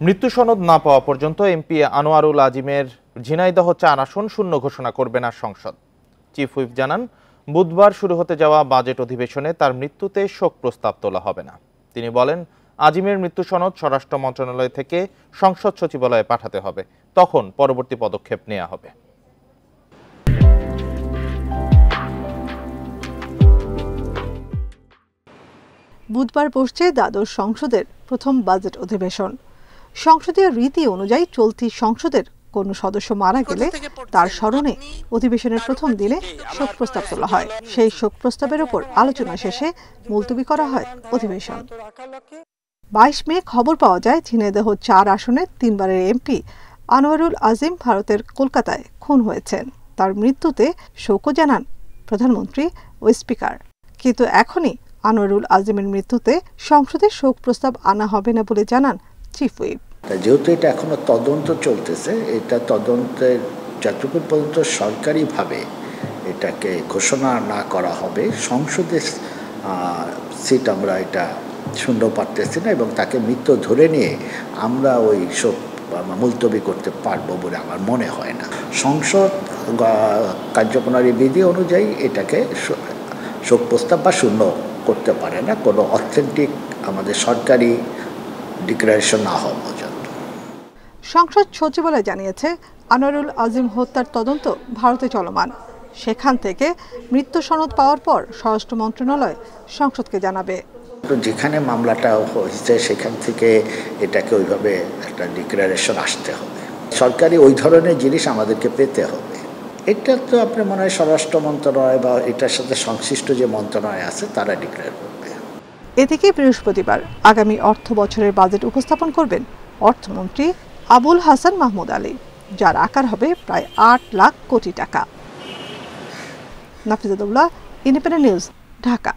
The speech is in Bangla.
মৃত্যু সনদ না পাওয়া পর্যন্ত এমপি আনোয়ারুল আজিমের ঝিনাইদহ ৪ আসন শূন্য ঘোষণা করবে না সংসদ। চিফ হুইপ জানান, বুধবার শুরু হতে যাওয়া বাজেট অধিবেশনে তার মৃত্যুতে শোক প্রস্তাব তোলা হবে না। তিনি বলেন, আজিমের মৃত্যু সনদ স্বরাষ্ট্র মন্ত্রণালয় থেকে সংসদ সচিবালয়ে পাঠাতে হবে, তখন পরবর্তী পদক্ষেপ নেওয়া হবে। বুধবার বসছে দ্বাদশ সংসদের প্রথম বাজেট অধিবেশন। সংসদীয় রীতি অনুযায়ী চলতি সংসদের কোনো সদস্য মারা গেলে তার স্মরণে অধিবেশনের প্রথম দিনে শোক প্রস্তাব তোলা হয়। সেই শোক প্রস্তাবের উপর আলোচনা শেষে মুলতবি করা হয় অধিবেশন। ২২ মে খবর পাওয়া যায়, ঝিনাইদহ ৪ আসনের ৩ বারের এমপি আনোয়ারুল আজিম ভারতের কলকাতায় খুন হয়েছেন। তার মৃত্যুতে শোকও জানান প্রধানমন্ত্রী ও স্পিকার। কিন্তু এখনই আনোয়ারুল আজিমের মৃত্যুতে সংসদে শোক প্রস্তাব আনা হবে না বলে জানান চিফ হুইপ। যেহেতু এটা এখনো তদন্ত চলতেছে, এটা তদন্তের যতক্ষণ পর্যন্ত সরকারিভাবে এটাকে ঘোষণা না করা হবে, সংসদের সিট আমরা এটা শূন্য পারতেছি না এবং তাকে মৃত্যু ধরে নিয়ে আমরা ওই শোক মুলতবি করতে পারবো বলে আমার মনে হয় না। সংসদ কার্যপ্রণালী বিধি অনুযায়ী এটাকে শোক প্রস্তাব বা শূন্য করতে পারে না কোনো অথেন্টিক আমাদের সরকারি ডিক্লারেশন না হওয়া পর্যন্ত। সংসদ সচিবালয় জানিয়েছে, আনোয়ারুল আজিম হত্যার তদন্ত ভারতে চলমান। সেখান থেকে মৃত্যু সনদ পাওয়ার পর স্বরাষ্ট্র মন্ত্রণালয় সংসদকে জানাবে। যেখানে মামলাটা হয়েছে সেখান থেকে এটাকে ওইভাবে একটা ডিক্লারেশন আসতে হবে। সরকারি ওই ধরনের জিনিস আমাদেরকে পেতে হবে। এটা তো আপনার মনে হয় স্বরাষ্ট্র মন্ত্রণালয় বা এটার সাথে সংশ্লিষ্ট যে মন্ত্রণালয় আছে তারা ডিক্লেয়ার করবে। এদিকে বৃহস্পতিবার আগামী অর্থ বছরের বাজেট উপস্থাপন করবেন অর্থমন্ত্রী আবুল হাসান মাহমুদ আলী, যার আকার হবে প্রায় ৮ লাখ কোটি টাকা। নাফিজাতুল্লাহ, ইন্ডিপেন্ডেন্ট নিউজ, ঢাকা।